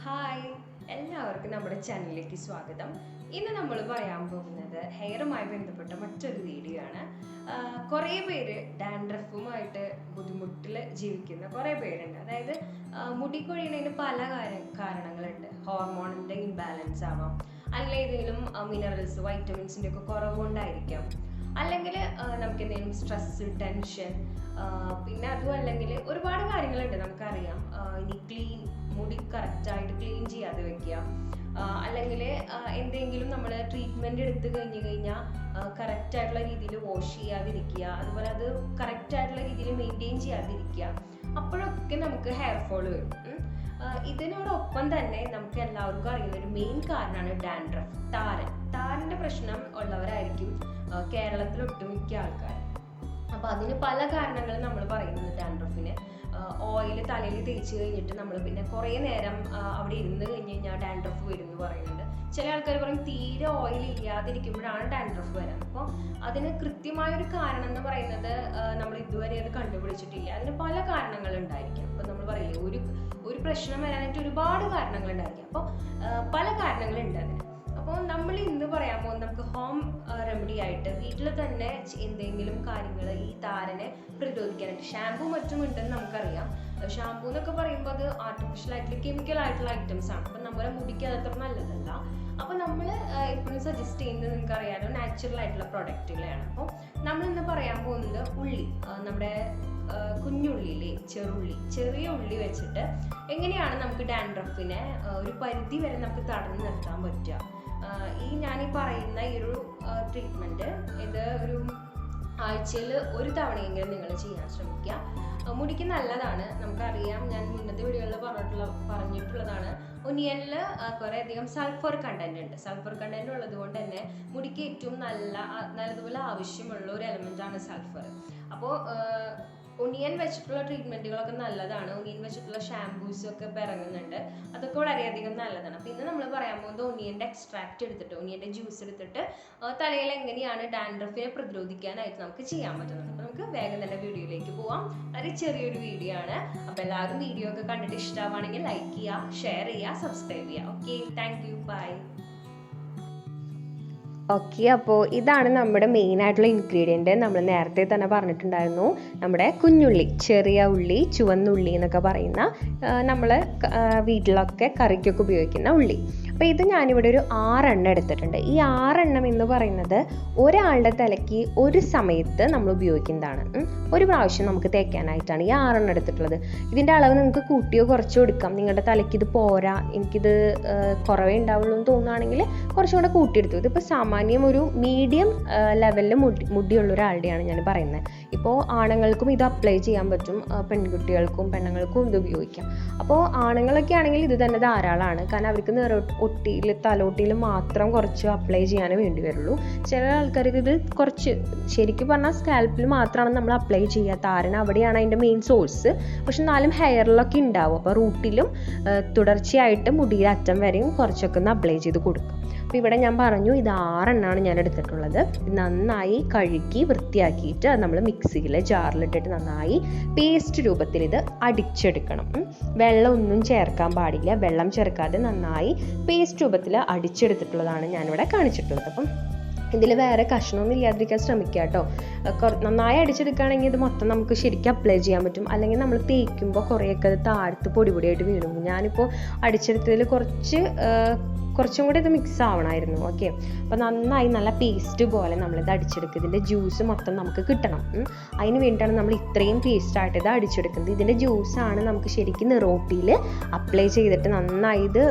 Hi, എല്ലാവർക്കും നമ്മുടെ ചാനലിലേക്ക് സ്വാഗതം. ഇന്ന് നമ്മൾ പറയാൻ പോകുന്നത് ഹെയറുമായി ബന്ധപ്പെട്ട മറ്റൊരു വീഡിയോ ആണ്. കുറേ പേര് ഡാൻഡ്രഫുമായിട്ട് ബുദ്ധിമുട്ടിൽ ജീവിക്കുന്ന കുറേ പേരുണ്ട്. അതായത് മുടി കൊഴിയുന്നതിന് പല കാരണങ്ങളുണ്ട്. ഹോർമോണിൻ്റെ ഇംബാലൻസ് ആവാം, അല്ലെങ്കിൽ ഏതെങ്കിലും മിനറൽസ് വൈറ്റമിൻസിൻ്റെ ഒക്കെ കുറവ് കൊണ്ടായിരിക്കാം, അല്ലെങ്കിൽ നമുക്ക് എന്തെങ്കിലും സ്ട്രെസ്, ടെൻഷൻ, പിന്നെ അതും അല്ലെങ്കിൽ ഒരുപാട് കാര്യങ്ങളുണ്ട്. നമുക്കറിയാം, ഇനി മുടി കറക്റ്റായിട്ട് ക്ലീൻ ചെയ്യാതെ വെക്കുക, അല്ലെങ്കിൽ എന്തെങ്കിലും നമ്മൾ ട്രീറ്റ്മെൻറ്റ് എടുത്തു കഴിഞ്ഞാൽ കറക്റ്റായിട്ടുള്ള രീതിയിൽ വാഷ് ചെയ്യാതിരിക്കുക, അതുപോലെ അത് കറക്റ്റായിട്ടുള്ള രീതിയിൽ മെയിൻറ്റെയിൻ ചെയ്യാതിരിക്കുക, അപ്പോഴൊക്കെ നമുക്ക് ഹെയർ ഫോൾ വരും. ഇതിനോടൊപ്പം തന്നെ നമുക്ക് എല്ലാവർക്കും അറിയുന്ന ഒരു മെയിൻ കാരണമാണ് ഡാൻഡ്രഫ്, താരൻ്റെ പ്രശ്നം ഉള്ളവരായിരിക്കും കേരളത്തിൽ ഒട്ടുമിക്ക ആൾക്കാർ. അപ്പോൾ അതിന് പല കാരണങ്ങൾ നമ്മൾ പറയുന്നത്. ഡാൻഡ്രഫിന് ഓയിൽ തലയിൽ തേച്ച് കഴിഞ്ഞിട്ട് നമ്മൾ പിന്നെ കുറേ നേരം അവിടെ ഇരുന്ന് കഴിഞ്ഞ് കഴിഞ്ഞാൽ ഡാൻഡ്രഫ് വരും എന്ന് പറയുന്നുണ്ട്. ചില ആൾക്കാർ പറയും തീരെ ഓയിൽ ഇല്ലാതിരിക്കുമ്പോഴാണ് ഡാൻഡ്രഫ് വരാൻ. അപ്പോൾ അതിന് കൃത്യമായൊരു കാരണം എന്ന് പറയുന്നത് നമ്മൾ ഇതുവരെ അത് കണ്ടുപിടിച്ചിട്ടില്ല. അതിന് പല കാരണങ്ങൾ ഉണ്ടായിരിക്കും. അപ്പോൾ നമ്മൾ പറയില്ലേ, ഒരു പ്രശ്നം വരാനായിട്ട് ഒരുപാട് കാരണങ്ങൾ ഉണ്ടായിരിക്കും. അപ്പോൾ പല കാരണങ്ങളുണ്ട് അതിന്. അപ്പോൾ നമ്മൾ ഇന്ന് പറയാൻ പോകുന്നത് നമുക്ക് ഹോം റെമഡി ആയിട്ട് വീട്ടിൽ തന്നെ എന്തെങ്കിലും കാര്യങ്ങൾ ഈ താരനെ പ്രതിരോധിക്കാനായിട്ട്. ഷാമ്പൂ മറ്റും ഉണ്ടെന്ന് നമുക്കറിയാം. ഷാമ്പൂ എന്നൊക്കെ പറയുമ്പോൾ അത് ആർട്ടിഫിഷ്യൽ ആയിട്ടുള്ള കെമിക്കൽ ആയിട്ടുള്ള ഐറ്റംസ് ആണ്. അപ്പം നമ്മുടെ മുടിക്ക് അതത്ര നല്ലതല്ല. അപ്പോൾ നമ്മൾ എപ്പോഴും സജസ്റ്റ് ചെയ്യുന്നത് നിങ്ങൾക്കറിയാലോ, നാച്ചുറൽ ആയിട്ടുള്ള പ്രൊഡക്റ്റുകളാണ്. അപ്പോൾ നമ്മൾ ഇന്ന് പറയാൻ പോകുന്നത് ഉള്ളി, നമ്മുടെ കുഞ്ഞുള്ളിയിലെ ചെറിയ ഉള്ളി വെച്ചിട്ട് എങ്ങനെയാണ് നമുക്ക് ഡാൻഡ്രഫിനെ ഒരു പരിധി വരെ നമുക്ക് തടഞ്ഞു നിർത്താൻ പറ്റുക. ഞാനീ പറയുന്ന ഈ ഒരു ട്രീറ്റ്മെൻറ്റ് ഇത് ഒരു ആഴ്ചയിൽ ഒരു തവണയെങ്കിലും നിങ്ങൾ ചെയ്യാൻ ശ്രമിക്കുക. മുടിക്ക് നല്ലതാണ്. നമുക്കറിയാം, ഞാൻ മുന്നത്തെ വീഡിയോയിൽ പറഞ്ഞിട്ടുള്ളതാണ്, ഒനിയനിൽ കുറേയധികം സൾഫർ കണ്ടന്റ് ഉണ്ട്. സൾഫർ കണ്ടന്റ് ഉള്ളത് കൊണ്ട് തന്നെ മുടിക്ക് ഏറ്റവും നല്ലതുപോലെ ആവശ്യമുള്ള ഒരു എലമെൻ്റാണ് സൾഫർ. അപ്പോൾ ഒനിയൻ വെച്ചിട്ടുള്ള ട്രീറ്റ്മെൻറ്റുകളൊക്കെ നല്ലതാണ്. ഒനിയൻ വെച്ചിട്ടുള്ള ഷാംപൂസും ഒക്കെ ഇപ്പോൾ ഇറങ്ങുന്നുണ്ട്. അതൊക്കെ വളരെയധികം നല്ലതാണ്. അപ്പോൾ ഇന്ന് നമ്മൾ പറയാൻ പോകുന്നത് ഒനിയൻ്റെ എക്സ്ട്രാക്റ്റ് എടുത്തിട്ട്, ഒനിയൻ്റെ ജ്യൂസ് എടുത്തിട്ട് തലയിൽ എങ്ങനെയാണ് ഡാൻഡ്രഫിനെ പ്രതിരോധിക്കാനായിട്ട് നമുക്ക് ചെയ്യാൻ പറ്റുന്നത്. അപ്പോൾ നമുക്ക് വേഗം തന്നെ വീഡിയോയിലേക്ക് പോവാം. അത് ചെറിയൊരു വീഡിയോ ആണ്. അപ്പോൾ എല്ലാവരും വീഡിയോ ഒക്കെ കണ്ടിട്ട് ഇഷ്ടമാണെങ്കിൽ ലൈക്ക് ചെയ്യുക, ഷെയർ ചെയ്യുക, സബ്സ്ക്രൈബ് ചെയ്യുക. Okay, thank you, bye. Okay, അപ്പോൾ ഇതാണ് നമ്മുടെ മെയിൻ ആയിട്ടുള്ള ഇൻഗ്രീഡിയൻറ്റ്. നമ്മൾ നേരത്തെ തന്നെ പറഞ്ഞിട്ടുണ്ടായിരുന്നു, നമ്മുടെ കുഞ്ഞുള്ളി, ചെറിയ ഉള്ളി, ചുവന്നുള്ളി എന്നൊക്കെ പറയുന്ന നമ്മൾ വീട്ടിലൊക്കെ കറിക്കൊക്കെ ഉപയോഗിക്കുന്ന ഉള്ളി. അപ്പോൾ ഇത് ഞാനിവിടെ ഒരു 6 എണ്ണം എടുത്തിട്ടുണ്ട്. ഈ 6 എണ്ണം എന്ന് പറയുന്നത് ഒരാളുടെ തലയ്ക്ക് ഒരു സമയത്ത് നമ്മൾ ഉപയോഗിക്കുന്നതാണ്. ഒരു പ്രാവശ്യം നമുക്ക് തേക്കാനായിട്ടാണ് ഈ 6 എണ്ണം എടുത്തിട്ടുള്ളത്. ഇതിൻ്റെ അളവ് നിങ്ങൾക്ക് കൂട്ടിയോ കുറച്ചോ എടുക്കാം. നിങ്ങളുടെ തലയ്ക്ക് ഇത് പോരാ, എനിക്കിത് കുറവേ ഉണ്ടാവുള്ളൂ എന്ന് തോന്നുകയാണെങ്കിൽ കുറച്ചും കൂടെ കൂട്ടിയെടുത്തു. ഇതിപ്പോൾ സാമാന്യം ഒരു മീഡിയം ലെവലിൽ മുടിയുള്ള ഒരാളുടെയാണ് ഞാൻ പറയുന്നത്. ഇപ്പോൾ ആണുങ്ങൾക്കും ഇത് അപ്ലൈ ചെയ്യാൻ പറ്റും, പെൺകുട്ടികൾക്കും പെണ്ണുങ്ങൾക്കും ഇത് ഉപയോഗിക്കാം. അപ്പോൾ ആണുങ്ങളൊക്കെ ആണെങ്കിൽ ഇത് തന്നെ ധാരാളമാണ്. കാരണം അവർക്ക് തലോട്ടിയിൽ മാത്രം കുറച്ച് അപ്ലൈ ചെയ്യാനേ വേണ്ടി വരുള്ളൂ. ചില ആൾക്കാർക്ക് ഇത് കുറച്ച്, ശരിക്കും പറഞ്ഞാൽ സ്കാൽപ്പിൽ മാത്രമാണ് നമ്മൾ അപ്ലൈ ചെയ്യുക. താരൻ അവിടെയാണ് അതിൻ്റെ മെയിൻ സോഴ്സ്. പക്ഷെ എന്നാലും ഹെയറിലൊക്കെ ഉണ്ടാവും. അപ്പോൾ റൂട്ടിലും തുടർച്ചയായിട്ട് മുടിയുടെ അറ്റം വരെയും കുറച്ചൊക്കെ ഒന്ന് അപ്ലൈ ചെയ്ത് കൊടുക്കും. അപ്പോൾ ഇവിടെ ഞാൻ പറഞ്ഞു, ഇത് 6 എണ്ണമാണ് ഞാൻ എടുത്തിട്ടുള്ളത്. നന്നായി കഴുകി വൃത്തിയാക്കിയിട്ട് നമ്മൾ മിക്സിയിൽ ജാറിലിട്ടിട്ട് നന്നായി പേസ്റ്റ് രൂപത്തിൽ ഇത് അടിച്ചെടുക്കണം. വെള്ളം ഒന്നും ചേർക്കാൻ പാടില്ല. വെള്ളം ചേർക്കാതെ നന്നായി പേസ്റ്റ് രൂപത്തിൽ അടിച്ചെടുത്തിട്ടുള്ളതാണ് ഞാനിവിടെ കാണിച്ചിട്ടുള്ളത്. അപ്പം ഇതിൽ വേറെ കഷ്ണമൊന്നും ഇല്ലാതിരിക്കാൻ ശ്രമിക്കുക കേട്ടോ. നന്നായി അടിച്ചെടുക്കുകയാണെങ്കിൽ ഇത് മൊത്തം നമുക്ക് ശരിക്കും അപ്ലൈ ചെയ്യാൻ പറ്റും. അല്ലെങ്കിൽ നമ്മൾ തേക്കുമ്പോൾ കുറേയൊക്കെ അത് താഴത്ത് പൊടിയായിട്ട് വീണു. ഞാനിപ്പോൾ അടിച്ചെടുത്തതിൽ കുറച്ചും കൂടി ഇത് മിക്സ് ആവണമായിരുന്നു. ഓക്കെ, അപ്പോൾ നന്നായി നല്ല പേസ്റ്റ് പോലെ നമ്മളിത് അടിച്ചെടുക്കുക. ഇതിൻ്റെ ജ്യൂസ് മൊത്തം നമുക്ക് കിട്ടണം. അതിന് വേണ്ടിയിട്ടാണ് നമ്മൾ ഇത്രയും പേസ്റ്റായിട്ട് ഇത് അടിച്ചെടുക്കുന്നത്. ഇതിൻ്റെ ജ്യൂസാണ് നമുക്ക് ശരിക്കും നിറോട്ടിയിൽ അപ്ലൈ ചെയ്തിട്ട് നന്നായി ഇത്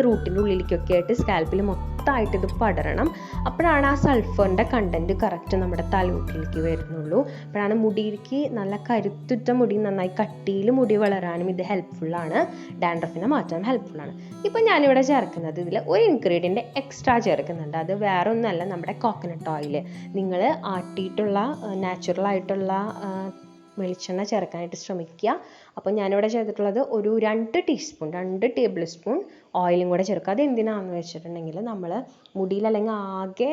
റൂട്ടിൻ്റെ ഉള്ളിലേക്കൊക്കെ ആയിട്ട് സ്കാൽപ്പിൽ മൊത്തമായിട്ട് ഇത് പടരണം. അപ്പോഴാണ് ആ സൾഫറിൻ്റെ കണ്ടൻറ്റ് കറക്റ്റ് നമ്മുടെ തലയോട്ടിലേക്ക് വരുന്നുള്ളൂ. അപ്പോഴാണ് മുടിയിലേക്ക് നല്ല കരുത്തുറ്റ മുടി, നന്നായി കട്ടിയിൽ മുടി വളരാനും ഇത് ഹെൽപ്ഫുള്ളാണ്. ഡാൻഡ്രഫിനെ മാറ്റാനും ഹെൽപ്ഫുള്ളാണ്. ഇപ്പം ഞാനിവിടെ ചേർക്കുന്നത്, ഇതിൽ ഒരു ഇൻഗ്രീഡിയൻറ്റ് എക്സ്ട്രാ ചേർക്കുന്നുണ്ട്. അത് വേറെ ഒന്നുമല്ല, നമ്മുടെ കോക്കനട്ട് ഓയിൽ. നിങ്ങൾ ആട്ടിയിട്ടുള്ള നാച്ചുറൽ ആയിട്ടുള്ള വെളിച്ചെണ്ണ ചേർക്കാനായിട്ട് ശ്രമിക്കുക. അപ്പോൾ ഞാനിവിടെ ചെയ്തിട്ടുള്ളത് ഒരു 2 ടേബിൾ സ്പൂൺ ഓയിലും കൂടെ ചേർക്കുക. അതെന്തിനാണെന്ന് വെച്ചിട്ടുണ്ടെങ്കിൽ നമ്മൾ മുടിയിൽ അല്ലെങ്കിൽ ആകെ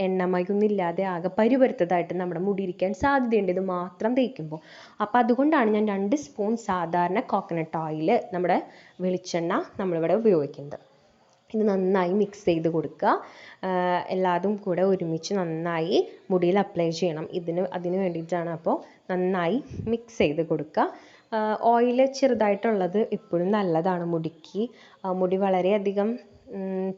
എണ്ണമയൊന്നും ഇല്ലാതെ ആകെ പരുപരുത്തതായിട്ട് നമ്മുടെ മുടി ഇരിക്കാൻ സാധ്യതയുണ്ട് ഇത് മാത്രം തേക്കുമ്പോൾ. അപ്പോൾ അതുകൊണ്ടാണ് ഞാൻ 2 സ്പൂൺ സാധാരണ കോക്കനട്ട് ഓയിൽ, നമ്മുടെ വെളിച്ചെണ്ണ നമ്മളിവിടെ ഉപയോഗിക്കുന്നത്. ഇത് നന്നായി മിക്സ് ചെയ്ത് കൊടുക്കുക. എല്ലാതും കൂടെ ഒരുമിച്ച് നന്നായി മുടിയിൽ അപ്ലൈ ചെയ്യണം. അതിന് വേണ്ടിയിട്ടാണ്. അപ്പോൾ നന്നായി മിക്സ് ചെയ്ത് കൊടുക്കുക. ഓയിൽ ചെറുതായിട്ടുള്ളത് എപ്പോഴും നല്ലതാണ് മുടിക്ക്. മുടി വളരെയധികം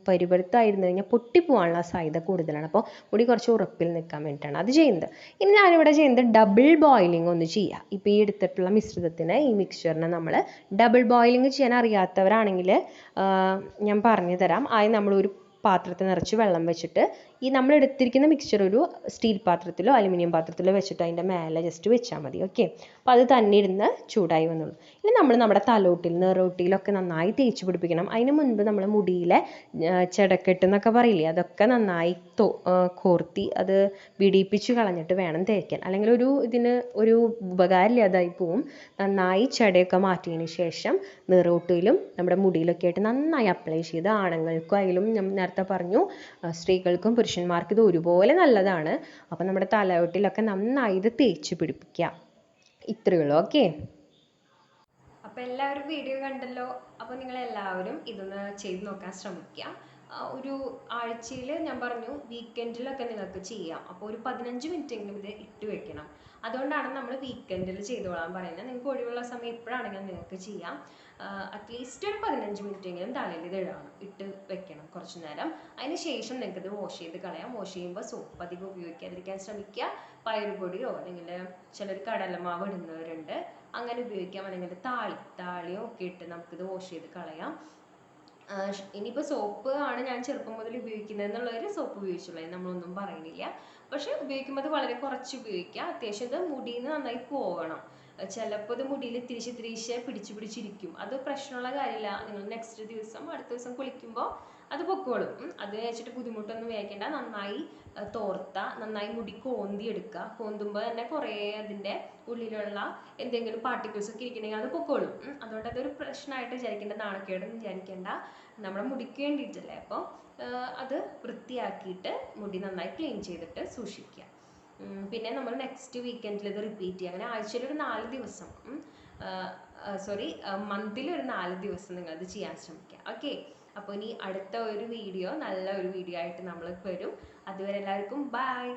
പരുപരുത്തായിരുന്നു കഴിഞ്ഞാൽ പൊട്ടിപ്പോവാനുള്ള സാധ്യത കൂടുതലാണ്. അപ്പോൾ മുടി കുറച്ച് ഉറപ്പിൽ നിൽക്കാൻ വേണ്ടിയിട്ടാണ് അത് ചെയ്യുന്നത്. ഇനി ഞാനിവിടെ ചെയ്യുന്നത് ഡബിൾ ബോയിലിംഗ് ഒന്ന് ചെയ്യുക. ഇപ്പോൾ ഈ എടുത്തിട്ടുള്ള മിശ്രിതത്തിന്, ഈ മിക്സ്ചറിനെ നമ്മൾ ഡബിൾ ബോയിലിംഗ് ചെയ്യാൻ അറിയാത്തവരാണെങ്കിൽ ഞാൻ പറഞ്ഞു തരാം. ആദ്യം നമ്മളൊരു പാത്രത്തിൽ നിറച്ച് വെള്ളം വെച്ചിട്ട് ഈ നമ്മൾ എടുത്തിരിക്കുന്ന മിക്സ്ചർ ഒരു സ്റ്റീൽ പാത്രത്തിലോ അലുമിനിയം പാത്രത്തിലോ വെച്ചിട്ട് അതിൻ്റെ മേലെ ജസ്റ്റ് വെച്ചാൽ മതി. ഓക്കെ, അപ്പോൾ അത് തന്നെ ഇരുന്ന് ചൂടായി വന്നോളൂ. ഇനി നമ്മൾ നമ്മുടെ തലോട്ടിൽ, നെറുകയിലൊക്കെ നന്നായി തേച്ച് പിടിപ്പിക്കണം. അതിന് മുൻപ് നമ്മൾ മുടിയിലെ ചെടക്കെട്ട് എന്നൊക്കെ പറയില്ലേ, അതൊക്കെ നന്നായി കോർത്തി അത് പിടിപ്പിച്ച് കളഞ്ഞിട്ട് വേണം തേക്കാൻ. അല്ലെങ്കിൽ ഇതിന് ഒരു ഉപകാരമില്ലാതായി പോവും. നന്നായി ചെടയൊക്കെ മാറ്റിയതിന് ശേഷം നെറുകയിലും നമ്മുടെ മുടിയിലൊക്കെ ആയിട്ട് നന്നായി അപ്ലൈ ചെയ്ത്, ആണുങ്ങൾക്കായാലും ഞാൻ നേരത്തെ പറഞ്ഞു സ്ത്രീകൾക്കും പുരുഷന്മാർക്കും ഇത് ഒരുപോലെ നല്ലതാണ്. അപ്പം നമ്മുടെ തലയോട്ടിലൊക്കെ നന്നായി ഇത് തേച്ച് പിടിപ്പിക്കുക. ഇത്രയേ ഉള്ളൂ. ഓക്കെ, അപ്പോൾ എല്ലാവരും വീഡിയോ കണ്ടല്ലോ. അപ്പോൾ നിങ്ങളെല്ലാവരും ഇതൊന്ന് ചെയ്ത് നോക്കാൻ ശ്രമിക്കുക. ഒരു ആഴ്ചയിൽ ഞാൻ പറഞ്ഞു വീക്കെൻഡിലൊക്കെ നിങ്ങൾക്ക് ചെയ്യാം. അപ്പോൾ ഒരു 15 മിനിറ്റെങ്കിലും ഇത് ഇട്ട് വെക്കണം. അതുകൊണ്ടാണ് നമ്മൾ വീക്കെൻഡിൽ ചെയ്തോളാൻ പറയുന്നത്. നിങ്ങൾക്ക് ഒഴിവുള്ള സമയം എപ്പോഴാണെങ്കിലും നിങ്ങൾക്ക് ചെയ്യാം. അറ്റ്ലീസ്റ്റ് ഒരു 15 മിനിറ്റെങ്കിലും തലയിൽ ഇത് ഇട്ട് വെക്കണം കുറച്ച് നേരം. അതിന് ശേഷം നിങ്ങൾക്ക് ഇത് വാഷ് ചെയ്ത് കളയാം. വാഷ് ചെയ്യുമ്പോൾ സോപ്പ് അധികം ഉപയോഗിക്കാതിരിക്കാൻ ശ്രമിക്കുക. പയറുപൊടിയോ അല്ലെങ്കിൽ ചിലർ കടലമാവ് ഇടുന്നവരുണ്ട്, അങ്ങനെ ഉപയോഗിക്കാം. അല്ലെങ്കിൽ താളിയോ ഒക്കെ ഇട്ട് നമുക്കിത് വാഷ് ചെയ്ത് കളയാം. ഇനിയിപ്പോൾ സോപ്പ് ആണ് ഞാൻ ചെറുപ്പം മുതൽ ഉപയോഗിക്കുന്നത് എന്നുള്ളവർ സോപ്പ് ഉപയോഗിച്ചുള്ളൂ, നമ്മളൊന്നും പറയുന്നില്ല. പക്ഷെ ഉപയോഗിക്കുമ്പോൾ അത് വളരെ കുറച്ച് ഉപയോഗിക്കുക. അത്യാവശ്യം ഇത് മുടിയിൽ നിന്ന് നന്നായി പോകണം. ചിലപ്പോൾ ഇത് മുടിയിൽ തിരിച്ച് പിടിച്ചിരിക്കും. അത് പ്രശ്നമുള്ള കാര്യമില്ല. നിങ്ങൾ അടുത്ത ദിവസം കുളിക്കുമ്പോൾ അത് പൊക്കോളും. അത് വെച്ചിട്ട് ബുദ്ധിമുട്ടൊന്നും വിചാരിക്കേണ്ട. നന്നായി തോർത്ത, നന്നായി മുടി കോന്തി എടുക്കുക. കോന്തുമ്പോൾ തന്നെ കുറേ അതിൻ്റെ ഉള്ളിലുള്ള എന്തെങ്കിലും പാർട്ടിക്കിൾസ് ഒക്കെ ഇരിക്കണമെങ്കിൽ അത് പൊക്കോളും. അതുകൊണ്ട് അതൊരു പ്രശ്നമായിട്ട് വിചാരിക്കേണ്ട, നാണക്കേടൊന്നും വിചാരിക്കേണ്ട. നമ്മുടെ മുടിക്ക് വേണ്ടിയിട്ടല്ലേ. അപ്പോൾ അത് വൃത്തിയാക്കിയിട്ട് മുടി നന്നായി ക്ലീൻ ചെയ്തിട്ട് സൂക്ഷിക്കുക. പിന്നെ നമ്മൾ നെക്സ്റ്റ് വീക്കെൻഡിൽ ഇത് റിപ്പീറ്റ് ചെയ്യുക. അങ്ങനെ ആഴ്ചയിൽ ഒരു 4 ദിവസം, മന്തിൽ ഒരു 4 ദിവസം നിങ്ങളത് ചെയ്യാൻ ശ്രമിക്കുക. ഓക്കെ, അപ്പോൾ ഇനി അടുത്ത ഒരു വീഡിയോ, നല്ല ഒരു വീഡിയോ ആയിട്ട് നമ്മൾ വരും. അതുവരെ എല്ലാവർക്കും ബൈ.